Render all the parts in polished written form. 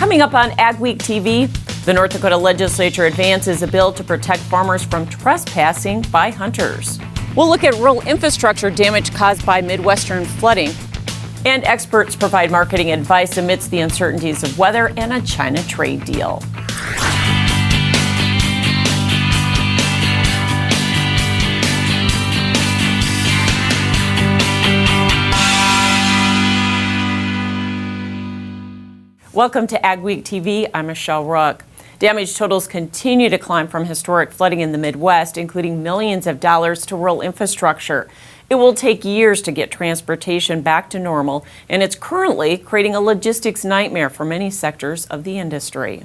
Coming up on AgweekTV, the North Dakota legislature advances a bill to protect farmers from trespassing by hunters. We'll look at rural infrastructure damage caused by Midwestern flooding. And experts provide marketing advice amidst the uncertainties of weather and a China trade deal. Welcome to AgweekTV. I'm Michelle Rook. Damage totals continue to climb from historic flooding in the Midwest, including millions of dollars to rural infrastructure. It will take years to get transportation back to normal, and it's currently creating a logistics nightmare for many sectors of the industry.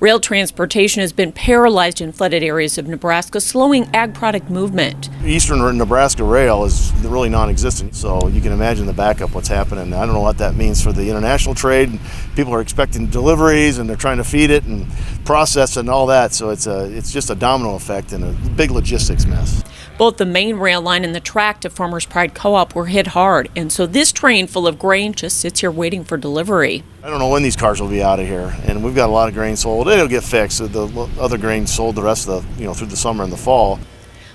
Rail transportation has been paralyzed in flooded areas of Nebraska, slowing ag product movement. Eastern Nebraska rail is really non-existent, so you can imagine the backup, what's happening. I don't know what that means for the international trade. People are expecting deliveries and they're trying to feed it and process and all that, so it's just a domino effect and a big logistics mess. Both the main rail line and the track to Farmers Pride Co-op were hit hard, and so this train full of grain just sits here waiting for delivery. I don't know when these cars will be out of here, and we've got a lot of grain sold. It'll get fixed. The other grain sold the rest of the, through the summer and the fall.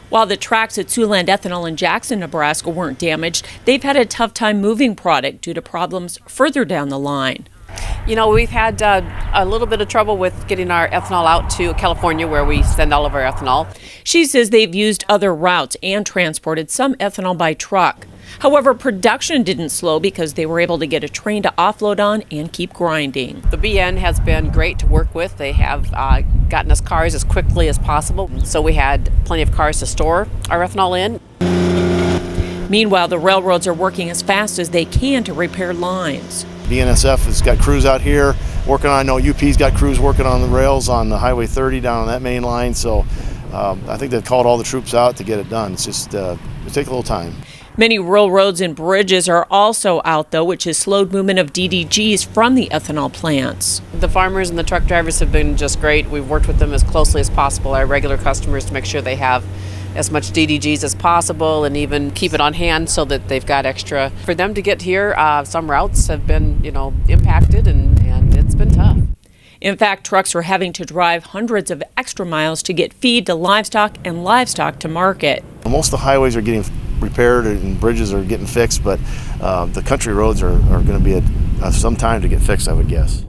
While the tracks at Siouxland Ethanol in Jackson, Nebraska weren't damaged, they've had a tough time moving product due to problems further down the line. We've had a little bit of trouble with getting our ethanol out to California, where we send all of our ethanol. She says they've used other routes and transported some ethanol by truck. However, production didn't slow because they were able to get a train to offload on and keep grinding. The BN has been great to work with. They have gotten us cars as quickly as possible, so we had plenty of cars to store our ethanol in. Meanwhile, the railroads are working as fast as they can to repair lines. BNSF has got crews out here working on, I know UP's got crews working on the rails on the Highway 30 down on that main line, so I think they've called all the troops out to get it done. It's just, it takes a little time. Many rural roads and bridges are also out, though, which has slowed movement of DDGs from the ethanol plants. The farmers and the truck drivers have been just great. We've worked with them as closely as possible, our regular customers, to make sure they have as much DDGs as possible and even keep it on hand so that they've got extra. For them to get here, some routes have been, impacted and it's been tough. In fact, trucks are having to drive hundreds of extra miles to get feed to livestock and livestock to market. Most of the highways are getting repaired and bridges are getting fixed, but the country roads are going to be some time to get fixed, I would guess.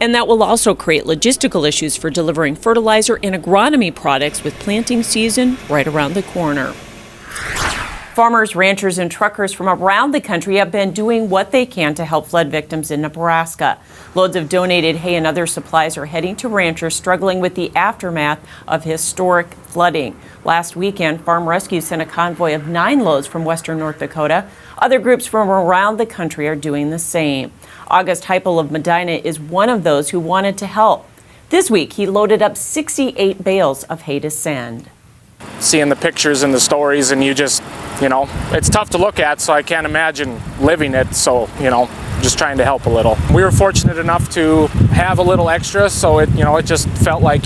And that will also create logistical issues for delivering fertilizer and agronomy products with planting season right around the corner. Farmers, ranchers, and truckers from around the country have been doing what they can to help flood victims in Nebraska. Loads of donated hay and other supplies are heading to ranchers struggling with the aftermath of historic flooding. Last weekend, Farm Rescue sent a convoy of 9 loads from western North Dakota. Other groups from around the country are doing the same. August Heipel of Medina is one of those who wanted to help. This week, he loaded up 68 bales of hay to send. Seeing the pictures and the stories, and you just, it's tough to look at, so I can't imagine living it, so, just trying to help a little. We were fortunate enough to have a little extra, so it just felt like,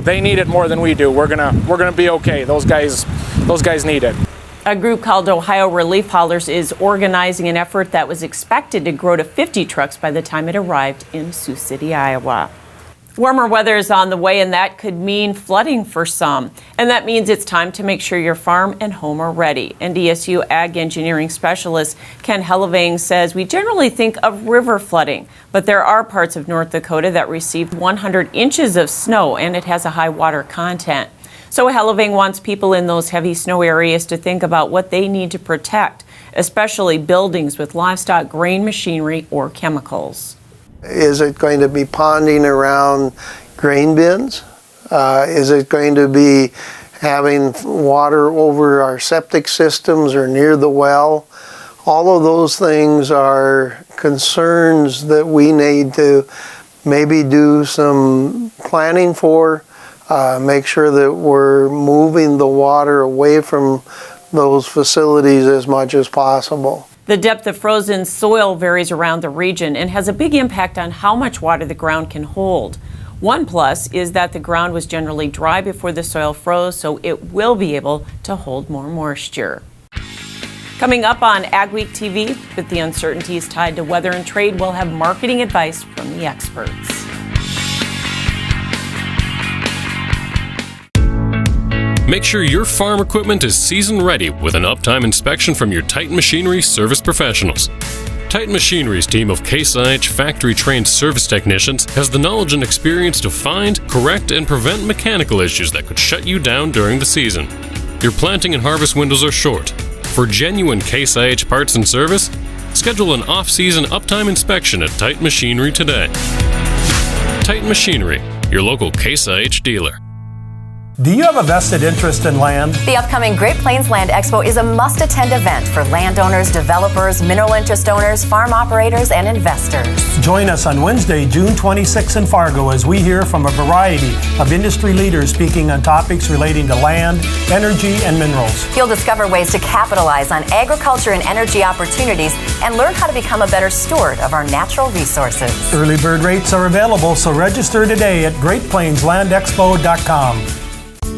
they need it more than we do. We're gonna be okay. Those guys need it. A group called Ohio Relief Haulers is organizing an effort that was expected to grow to 50 trucks by the time it arrived in Sioux City, Iowa. Warmer weather is on the way, and that could mean flooding for some. And that means it's time to make sure your farm and home are ready. NDSU Ag Engineering Specialist Ken Hellevang says we generally think of river flooding, but there are parts of North Dakota that received 100 inches of snow, and it has a high water content. So Hellevang wants people in those heavy snow areas to think about what they need to protect, especially buildings with livestock, grain machinery, or chemicals. Is it going to be ponding around grain bins? Is it going to be having water over our septic systems or near the well? All of those things are concerns that we need to maybe do some planning for. Make sure that we're moving the water away from those facilities as much as possible. The depth of frozen soil varies around the region and has a big impact on how much water the ground can hold. One plus is that the ground was generally dry before the soil froze, so it will be able to hold more moisture. Coming up on AgweekTV, with the uncertainties tied to weather and trade, we'll have marketing advice from the experts. Make sure your farm equipment is season ready with an uptime inspection from your Titan Machinery service professionals. Titan Machinery's team of Case IH factory-trained service technicians has the knowledge and experience to find, correct, and prevent mechanical issues that could shut you down during the season. Your planting and harvest windows are short. For genuine Case IH parts and service, schedule an off-season uptime inspection at Titan Machinery today. Titan Machinery, your local Case IH dealer. Do you have a vested interest in land? The upcoming Great Plains Land Expo is a must-attend event for landowners, developers, mineral interest owners, farm operators, and investors. Join us on Wednesday, June 26 in Fargo as we hear from a variety of industry leaders speaking on topics relating to land, energy, and minerals. You'll discover ways to capitalize on agriculture and energy opportunities and learn how to become a better steward of our natural resources. Early bird rates are available, so register today at GreatPlainsLandExpo.com.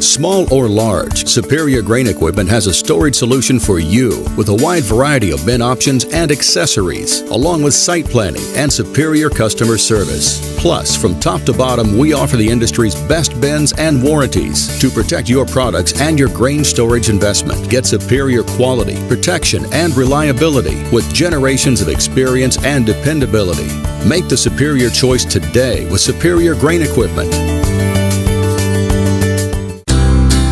Small or large, Superior Grain Equipment has a storage solution for you with a wide variety of bin options and accessories, along with site planning and superior customer service. Plus, from top to bottom, we offer the industry's best bins and warranties to protect your products and your grain storage investment. Get superior quality, protection, and reliability with generations of experience and dependability. Make the superior choice today with Superior Grain Equipment.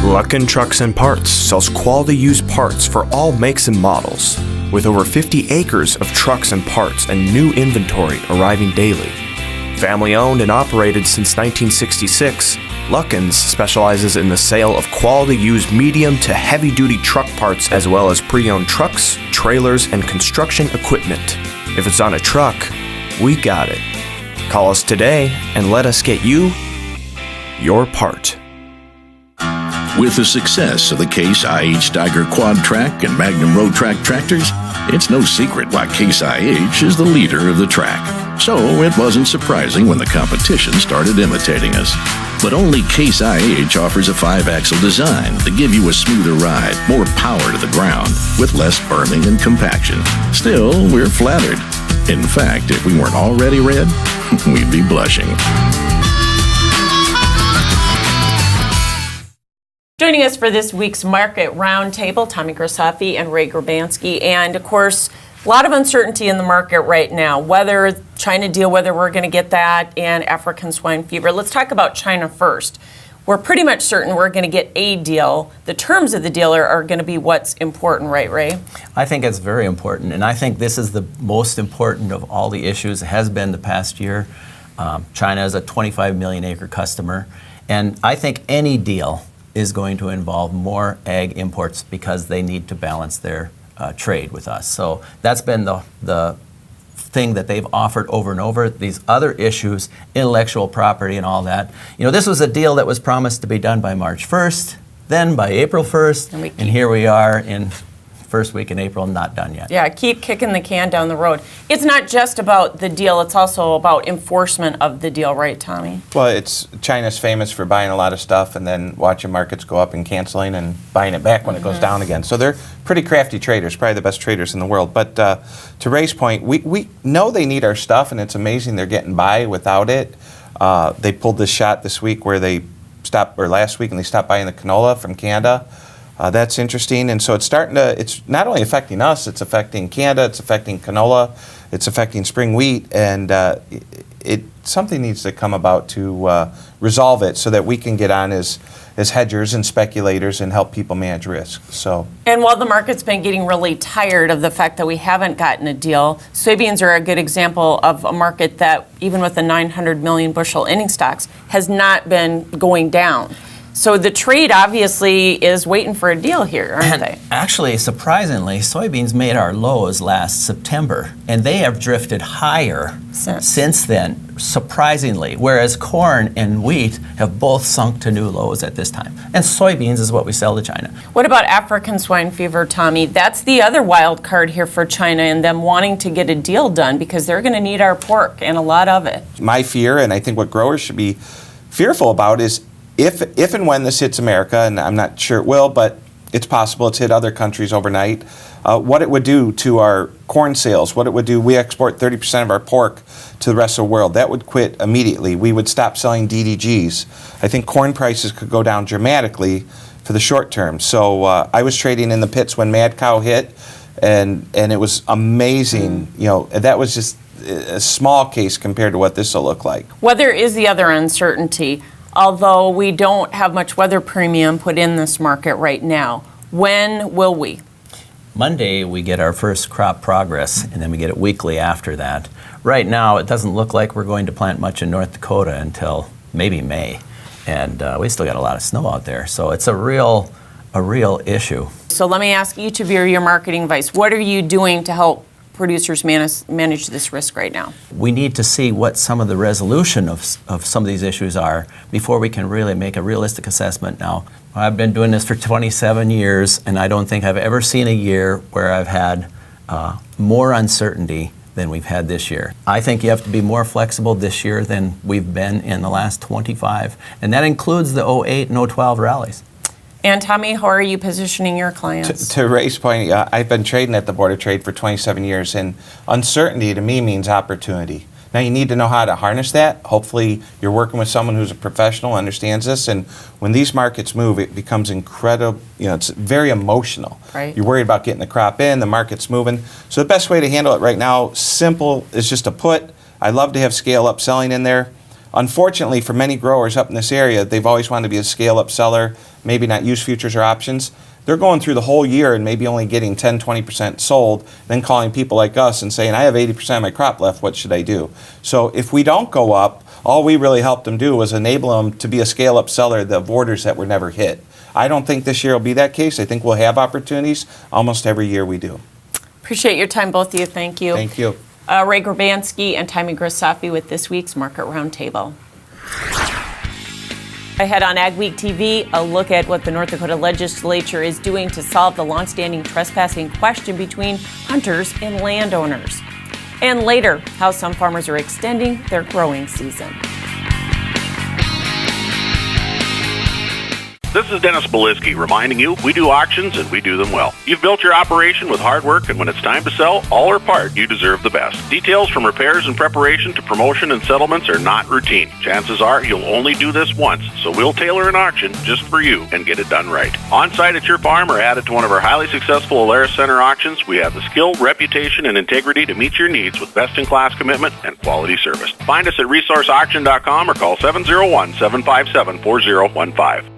Luckin Trucks and Parts sells quality used parts for all makes and models. With over 50 acres of trucks and parts and new inventory arriving daily. Family owned and operated since 1966, Luckin's specializes in the sale of quality used medium to heavy duty truck parts as well as pre-owned trucks, trailers, and construction equipment. If it's on a truck, we got it. Call us today and let us get you your part. With the success of the Case IH Steiger Quad Track and Magnum Road Track tractors, it's no secret why Case IH is the leader of the track. So it wasn't surprising when the competition started imitating us. But only Case IH offers a 5-axle design to give you a smoother ride, more power to the ground, with less berming and compaction. Still, we're flattered. In fact, if we weren't already red, we'd be blushing. Joining us for this week's Market Roundtable, Tommy Grosoffi and Ray Grabansky. And of course, a lot of uncertainty in the market right now, whether China deal, whether we're going to get that, and African swine fever. Let's talk about China first. We're pretty much certain we're going to get a deal. The terms of the deal are going to be what's important, right, Ray? I think it's very important, and I think this is the most important of all the issues. It has been the past year. China is a 25 million acre customer, and I think any deal is going to involve more ag imports because they need to balance their trade with us. So that's been the thing that they've offered over and over. These other issues, intellectual property and all that. You know, this was a deal that was promised to be done by March 1st, then by April 1st, and here we are in first week in April, not done yet. Yeah, keep kicking the can down the road. It's not just about the deal, it's also about enforcement of the deal, right, Tommy? Well, China's famous for buying a lot of stuff and then watching markets go up and canceling and buying it back when it goes down again. So they're pretty crafty traders, probably the best traders in the world. But to Ray's point, we know they need our stuff, and it's amazing they're getting by without it. They pulled this shot this week where last week, and they stopped buying the canola from Canada. That's interesting, and so it's not only affecting us, it's affecting Canada, it's affecting canola, it's affecting spring wheat, and something needs to come about to resolve it so that we can get on as hedgers and speculators and help people manage risk. And while the market's been getting really tired of the fact that we haven't gotten a deal, soybeans are a good example of a market that, even with the 900 million bushel ending stocks, has not been going down. So the trade obviously is waiting for a deal here, aren't they? Actually, surprisingly, soybeans made our lows last September, and they have drifted higher since then, surprisingly, whereas corn and wheat have both sunk to new lows at this time. And soybeans is what we sell to China. What about African swine fever, Tommy? That's the other wild card here for China and them wanting to get a deal done because they're going to need our pork and a lot of it. My fear, and I think what growers should be fearful about, is if and when this hits America, and I'm not sure it will, but It's possible it's hit other countries overnight. What it would do to our corn sales, what it would do, we export 30% of our pork to the rest of the world. That would quit immediately. We would stop selling DDGs. I think corn prices could go down dramatically for the short term. So I was trading in the pits when Mad Cow hit, and it was amazing. You know, that was just a small case compared to what this will look like. Weather is the other uncertainty. Although we don't have much weather premium put in this market right now. When will we? Monday, we get our first crop progress, and then we get it weekly after that. Right now, it doesn't look like we're going to plant much in North Dakota until maybe May. And we still got a lot of snow out there. So it's a real issue. So let me ask each of you your marketing advice. What are you doing to help producers manage this risk right now? We need to see what some of the resolution of some of these issues are before we can really make a realistic assessment. Now, I've been doing this for 27 years, and I don't think I've ever seen a year where I've had more uncertainty than we've had this year. I think you have to be more flexible this year than we've been in the last 25, and that includes the 08 and 012 rallies. And Tommy, how are you positioning your clients? To Ray's point, I've been trading at the Board of Trade for 27 years, and uncertainty to me means opportunity. Now you need to know how to harness that. Hopefully you're working with someone who's a professional, understands this, and when these markets move, it becomes incredible, it's very emotional. Right. You're worried about getting the crop in, the market's moving. So the best way to handle it right now, simple, is just a put. I love to have scale up selling in there. Unfortunately, for many growers up in this area, they've always wanted to be a scale-up seller, maybe not use futures or options. They're going through the whole year and maybe only getting 10, 20% sold, then calling people like us and saying, I have 80% of my crop left, what should I do? So if we don't go up, all we really helped them do was enable them to be a scale-up seller, the orders that were never hit. I don't think this year will be that case. I think we'll have opportunities almost every year we do. Appreciate your time, both of you. Thank you. Thank you. Ray Grabansky and Tommy Grisafi with this week's Market Roundtable. Ahead on AgweekTV, a look at what the North Dakota legislature is doing to solve the longstanding trespassing question between hunters and landowners. And later, how some farmers are extending their growing season. This is Dennis Beliski reminding you we do auctions and we do them well. You've built your operation with hard work, and when it's time to sell, all or part, you deserve the best. Details from repairs and preparation to promotion and settlements are not routine. Chances are you'll only do this once, so we'll tailor an auction just for you and get it done right. On-site at your farm or added to one of our highly successful Alaris Center auctions, we have the skill, reputation, and integrity to meet your needs with best-in-class commitment and quality service. Find us at resourceauction.com or call 701-757-4015.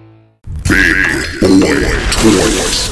Big Boy Toys.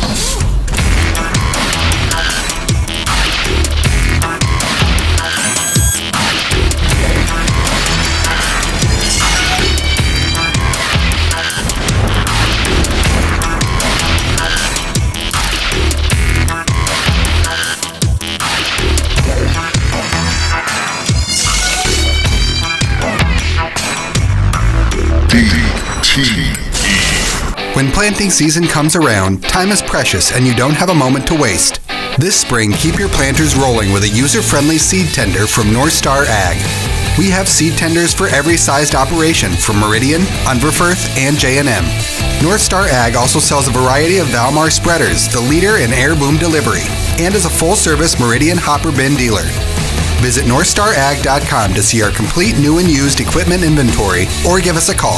When planting season comes around, time is precious and you don't have a moment to waste. This spring, keep your planters rolling with a user-friendly seed tender from North Star Ag. We have seed tenders for every sized operation from Meridian, Unverferth, and J&M. North Star Ag also sells a variety of Valmar spreaders, the leader in air boom delivery, and is a full-service Meridian hopper bin dealer. Visit NorthstarAg.com to see our complete new and used equipment inventory or give us a call.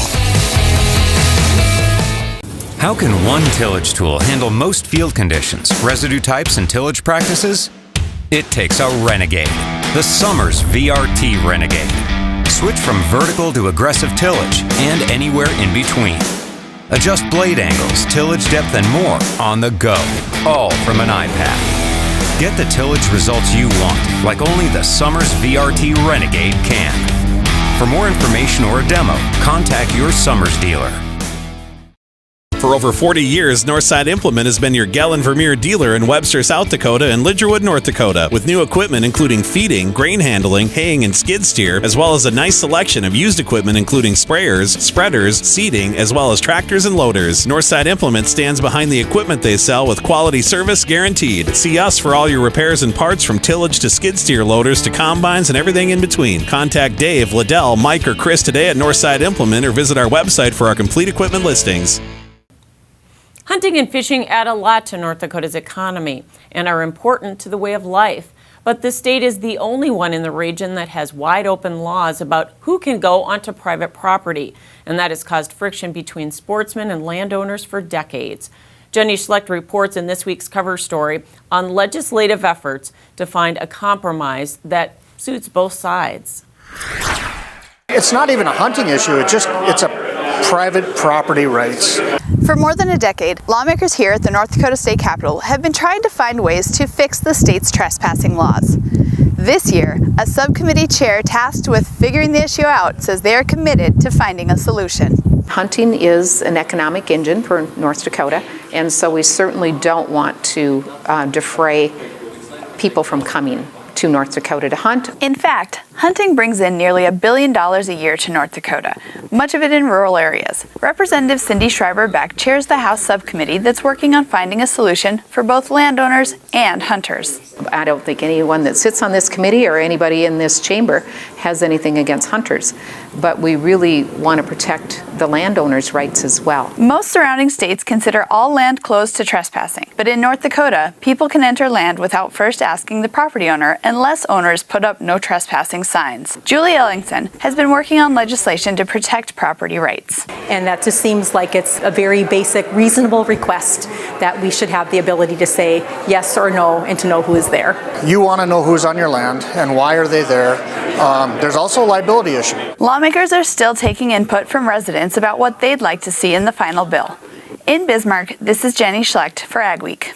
How can one tillage tool handle most field conditions, residue types, and tillage practices? It takes a Renegade, the Summers VRT Renegade. Switch from vertical to aggressive tillage and anywhere in between. Adjust blade angles, tillage depth, and more on the go, all from an iPad. Get the tillage results you want, like only the Summers VRT Renegade can. For more information or a demo, contact your Summers dealer. For over 40 years, Northside Implement has been your Gallon Vermeer dealer in Webster, South Dakota and Lidgerwood, North Dakota, with new equipment including feeding, grain handling, haying, and skid steer, as well as a nice selection of used equipment including sprayers, spreaders, seeding, as well as tractors and loaders. Northside Implement stands behind the equipment they sell with quality service guaranteed. See us for all your repairs and parts from tillage to skid steer loaders to combines and everything in between. Contact Dave, Liddell, Mike, or Chris today at Northside Implement or visit our website for our complete equipment listings. Hunting and fishing add a lot to North Dakota's economy and are important to the way of life. But the state is the only one in the region that has wide open laws about who can go onto private property, and that has caused friction between sportsmen and landowners for decades. Jenny Schlecht reports in this week's cover story on legislative efforts to find a compromise that suits both sides. It's not even a hunting issue, it's a private property rights. For more than a decade, lawmakers here at the North Dakota State Capitol have been trying to find ways to fix the state's trespassing laws. This year, a subcommittee chair tasked with figuring the issue out says they are committed to finding a solution. Hunting is an economic engine for North Dakota, and so we certainly don't want to defray people from coming to North Dakota to hunt. In fact, hunting brings in nearly $1 billion a year to North Dakota, much of it in rural areas. Representative Cindy Schreiber-Beck chairs the House subcommittee that's working on finding a solution for both landowners and hunters. I don't think anyone that sits on this committee or anybody in this chamber has anything against hunters, but we really want to protect the landowners' rights as well. Most surrounding states consider all land closed to trespassing, but in North Dakota, people can enter land without first asking the property owner unless owners put up no trespassing signs. Julie Ellingson has been working on legislation to protect property rights. And that just seems like it's a very basic, reasonable request that we should have the ability to say yes or no and to know who is there. You want to know who's on your land and why are they there. There's also a liability issue. Lawmakers are still taking input from residents about what they'd like to see in the final bill. In Bismarck, this is Jenny Schlecht for Ag Week.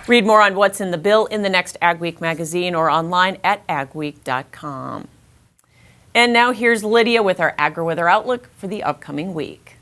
Read more on what's in the bill in the next Ag Week magazine or online at agweek.com. And now here's Lydia with our agri-weather outlook for the upcoming week.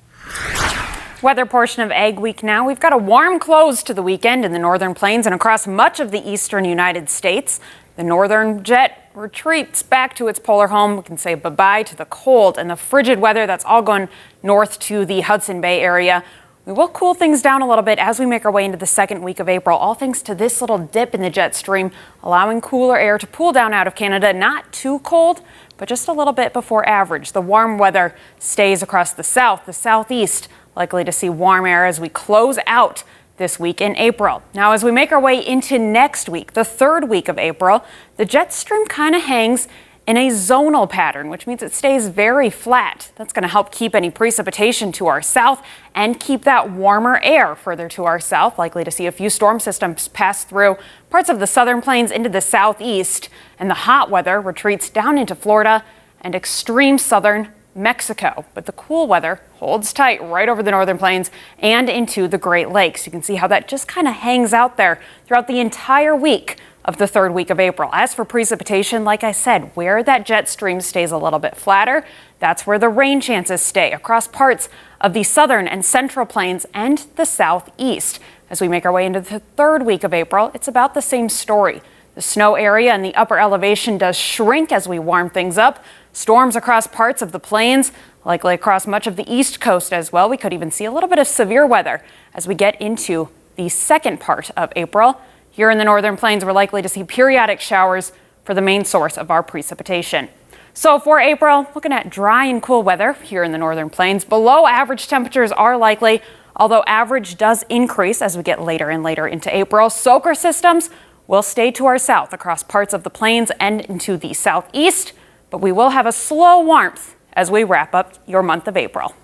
Weather portion of Ag Week now. We've got a warm close to the weekend in the northern plains and across much of the eastern United States. The northern jet retreats back to its polar home. We can say bye-bye to the cold and the frigid weather that's all going north to the Hudson Bay area. We will cool things down a little bit as we make our way into the second week of April, all thanks to this little dip in the jet stream, allowing cooler air to pool down out of Canada. Not too cold, but just a little bit before average. The warm weather stays across the south, the southeast, likely to see warm air as we close out this week in April. Now, as we make our way into next week, the third week of April, the jet stream kind of hangs in a zonal pattern, which means it stays very flat. That's going to help keep any precipitation to our south and keep that warmer air further to our south. Likely to see a few storm systems pass through parts of the southern plains into the southeast, and the hot weather retreats down into Florida and extreme southern Mexico. But the cool weather holds tight right over the northern plains and into the Great Lakes. You can see how that just kind of hangs out there throughout the entire week of the third week of April. As for precipitation, like I said, where that jet stream stays a little bit flatter, that's where the rain chances stay across parts of the southern and central plains and the southeast. As we make our way into the third week of April, it's about the same story. The snow area in the upper elevation does shrink as we warm things up. Storms across parts of the plains, likely across much of the east coast as well. We could even see a little bit of severe weather as we get into the second part of April. Here in the northern plains, we're likely to see periodic showers for the main source of our precipitation. So for April, looking at dry and cool weather here in the northern plains. Below average temperatures are likely, although average does increase as we get later and later into April. Soaker systems will stay to our south across parts of the plains and into the southeast, but we will have a slow warmth as we wrap up your month of April.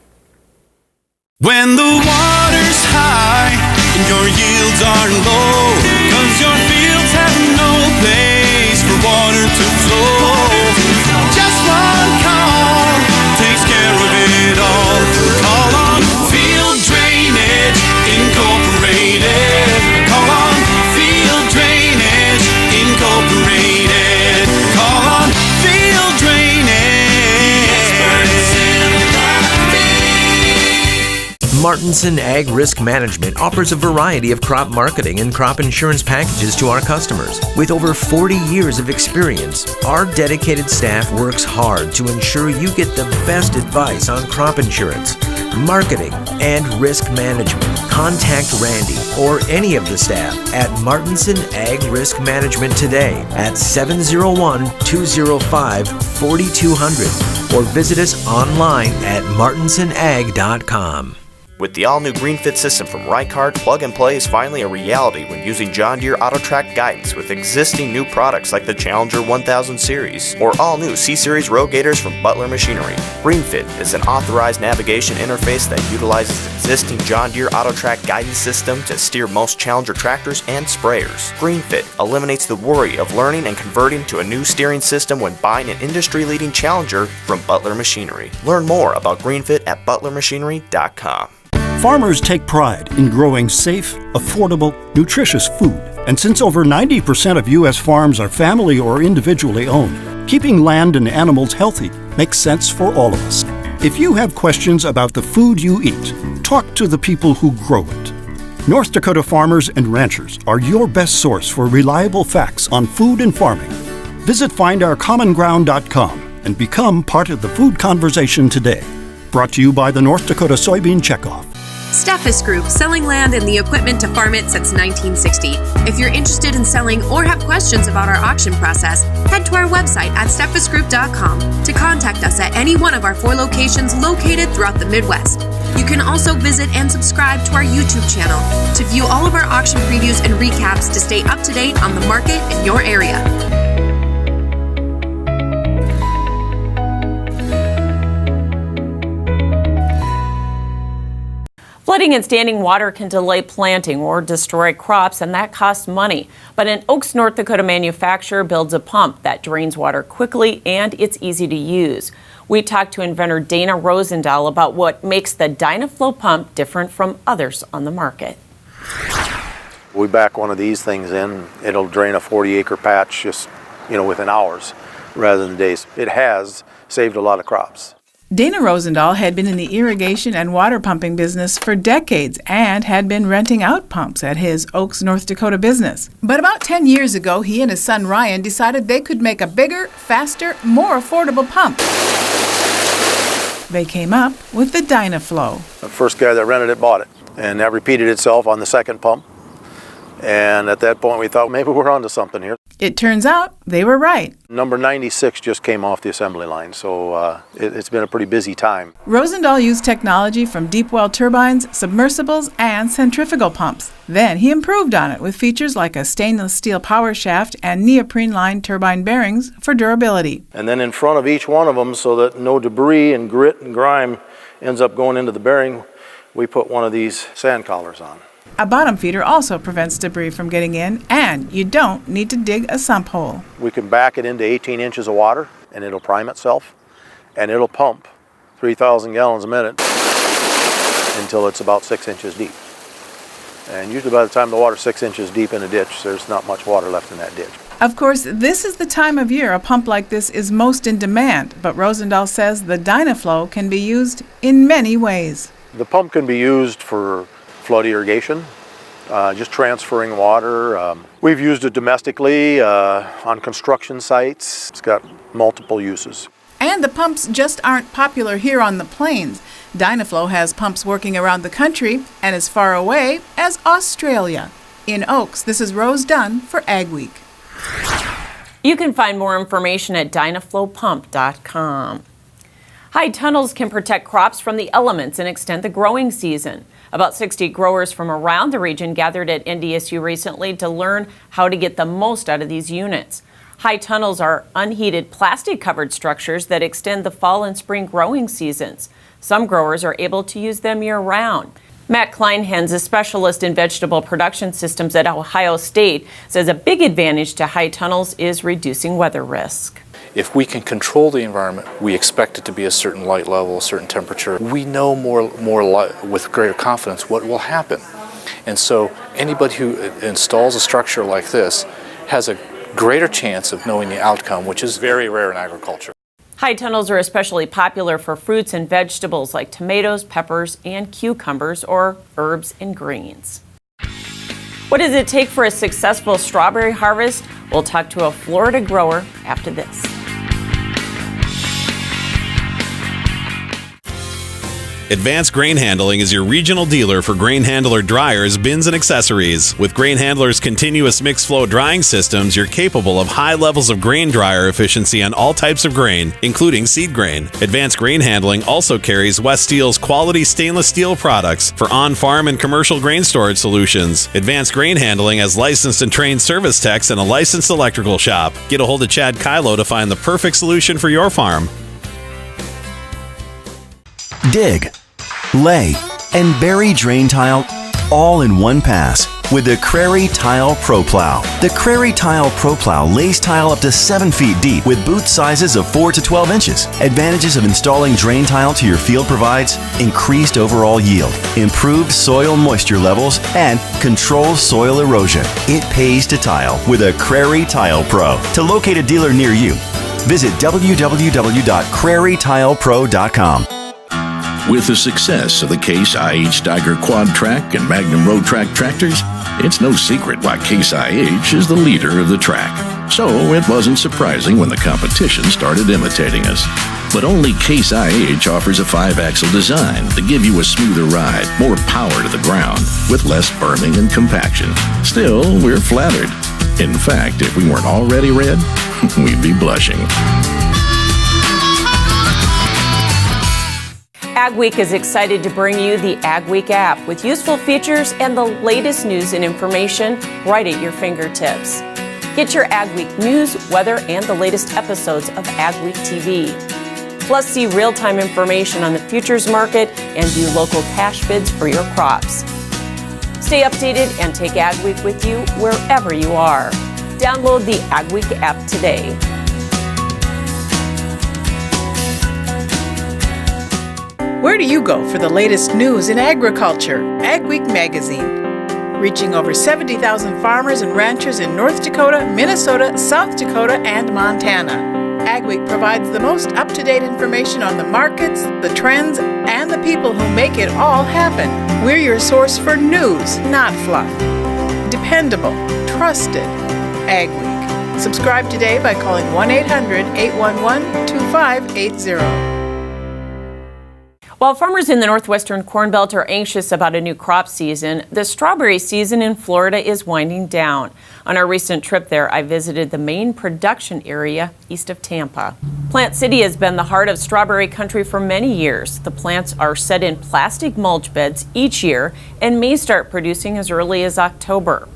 When the water's high and your yields are low, 'cause your fields have no place for water to flow, just one call takes care of it all. Call on Field Drainage Incorporated. Call on Field Drainage Incorporated. Call on Field Drainage. Experts in Martinson Ag Risk Management offers a variety of crop marketing and crop insurance packages to our customers. With over 40 years of experience, our dedicated staff works hard to ensure you get the best advice on crop insurance, marketing, and risk management. Contact Randy or any of the staff at Martinson Ag Risk Management today at 701-205-4200 or visit us online at martinsonag.com. With the all-new GreenFit system from Rycard, plug and play is finally a reality when using John Deere AutoTrack guidance with existing new products like the Challenger 1000 series or all-new C-Series Rogators from Butler Machinery. GreenFit is an authorized navigation interface that utilizes existing John Deere AutoTrack guidance system to steer most Challenger tractors and sprayers. GreenFit eliminates the worry of learning and converting to a new steering system when buying an industry-leading Challenger from Butler Machinery. Learn more about GreenFit at butlermachinery.com. Farmers take pride in growing safe, affordable, nutritious food. And since over 90% of U.S. farms are family or individually owned, keeping land and animals healthy makes sense for all of us. If you have questions about the food you eat, talk to the people who grow it. North Dakota farmers and ranchers are your best source for reliable facts on food and farming. Visit findourcommonground.com and become part of the food conversation today. Brought to you by the North Dakota Soybean Checkoff. Steffes Group, selling land and the equipment to farm it since 1960. If you're interested in selling or have questions about our auction process, head to our website at steffesgroup.com to contact us at any one of our 4 locations located throughout the Midwest. You can also visit and subscribe to our YouTube channel to view all of our auction previews and recaps to stay up to date on the market in your area. Flooding and standing water can delay planting or destroy crops, and that costs money. But an Oaks, North Dakota manufacturer builds a pump that drains water quickly and it's easy to use. We talked to inventor Dana Rosendahl about what makes the Dynaflow pump different from others on the market. We back one of these things in, it'll drain a 40-acre patch just, within hours rather than days. It has saved a lot of crops. Dana Rosendahl had been in the irrigation and water pumping business for decades and had been renting out pumps at his Oaks, North Dakota business. But about 10 years ago, he and his son Ryan decided they could make a bigger, faster, more affordable pump. They came up with the Dynaflow. The first guy that rented it bought it, and that repeated itself on the second pump. And at that point, we thought maybe we're onto something here. It turns out they were right. Number 96 just came off the assembly line, so it's been a pretty busy time. Rosendahl used technology from deep well turbines, submersibles, and centrifugal pumps. Then he improved on it with features like a stainless steel power shaft and neoprene-lined turbine bearings for durability. And then in front of each one of them, so that no debris and grit and grime ends up going into the bearing, we put one of these sand collars on. A bottom feeder also prevents debris from getting in, and you don't need to dig a sump hole. We can back it into 18 inches of water, and it'll prime itself, and it'll pump 3,000 gallons a minute until it's about 6 inches deep. And usually by the time the water's 6 inches deep in a ditch, there's not much water left in that ditch. Of course, this is the time of year a pump like this is most in demand, but Rosendahl says the Dynaflow can be used in many ways. The pump can be used for flood irrigation, just transferring water. We've used it domestically on construction sites. It's got multiple uses. And the pumps just aren't popular here on the plains. Dynaflow has pumps working around the country and as far away as Australia. In Oaks, this is Rose Dunn for Ag Week. You can find more information at dynaflowpump.com. High tunnels can protect crops from the elements and extend the growing season. About 60 growers from around the region gathered at NDSU recently to learn how to get the most out of these units. High tunnels are unheated plastic-covered structures that extend the fall and spring growing seasons. Some growers are able to use them year-round. Matt Kleinhens, a specialist in vegetable production systems at Ohio State, says a big advantage to high tunnels is reducing weather risk. If we can control the environment, we expect it to be a certain light level, a certain temperature. We know more with greater confidence what will happen. And so anybody who installs a structure like this has a greater chance of knowing the outcome, which is very rare in agriculture. High tunnels are especially popular for fruits and vegetables like tomatoes, peppers, and cucumbers, or herbs and greens. What does it take for a successful strawberry harvest? We'll talk to a Florida grower after this. Advanced Grain Handling is your regional dealer for grain handler dryers, bins, and accessories. With Grain Handler's continuous mixed flow drying systems, you're capable of high levels of grain dryer efficiency on all types of grain, including seed grain. Advanced Grain Handling also carries West Steel's quality stainless steel products for on-farm and commercial grain storage solutions. Advanced Grain Handling has licensed and trained service techs and a licensed electrical shop. Get a hold of Chad Kylo to find the perfect solution for your farm. Dig, lay, and bury drain tile all in one pass with the Crary Tile Pro Plow. The Crary Tile Pro Plow lays tile up to 7 feet deep with boot sizes of 4 to 12 inches. Advantages of installing drain tile to your field provides increased overall yield, improved soil moisture levels, and controls soil erosion. It pays to tile with a Crary Tile Pro. To locate a dealer near you, visit www.crarytilepro.com. With the success of the Case IH Steiger Quad Track and Magnum Road Track tractors, it's no secret why Case IH is the leader of the track. So it wasn't surprising when the competition started imitating us. But only Case IH offers a 5-axle design to give you a smoother ride, more power to the ground, with less berming and compaction. Still, we're flattered. In fact, if we weren't already red, we'd be blushing. Ag Week is excited to bring you the Ag Week app with useful features and the latest news and information right at your fingertips. Get your Ag Week news, weather, and the latest episodes of AgweekTV. Plus, see real-time information on the futures market and view local cash bids for your crops. Stay updated and take Ag Week with you wherever you are. Download the Ag Week app today. Where do you go for the latest news in agriculture? Ag Week magazine. Reaching over 70,000 farmers and ranchers in North Dakota, Minnesota, South Dakota, and Montana. Ag Week provides the most up-to-date information on the markets, the trends, and the people who make it all happen. We're your source for news, not fluff. Dependable, trusted. Ag Week. Subscribe today by calling 1-800-811-2580. While farmers in the northwestern Corn Belt are anxious about a new crop season, the strawberry season in Florida is winding down. On our recent trip there, I visited the main production area east of Tampa. Plant City has been the heart of strawberry country for many years. The plants are set in plastic mulch beds each year and may start producing as early as October.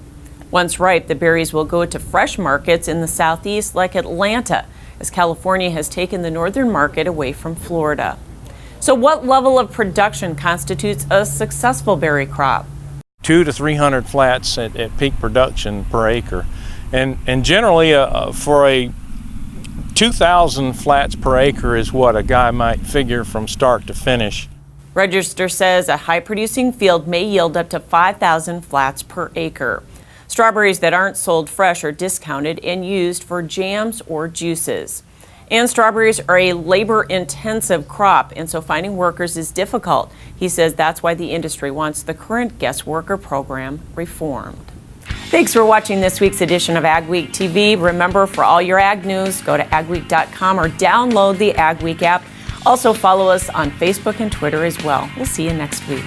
Once ripe, the berries will go to fresh markets in the southeast like Atlanta, as California has taken the northern market away from Florida. So what level of production constitutes a successful berry crop? 200 to 300 flats at peak production per acre. And generally for a 2,000 flats per acre is what a guy might figure from start to finish. Register says a high-producing field may yield up to 5,000 flats per acre. Strawberries that aren't sold fresh are discounted and used for jams or juices. And strawberries are a labor-intensive crop, and so finding workers is difficult. He says that's why the industry wants the current guest worker program reformed. Thanks for watching this week's edition of Ag Week TV. Remember, for all your ag news, go to agweek.com or download the Ag Week app. Also follow us on Facebook and Twitter as well. We'll see you next week.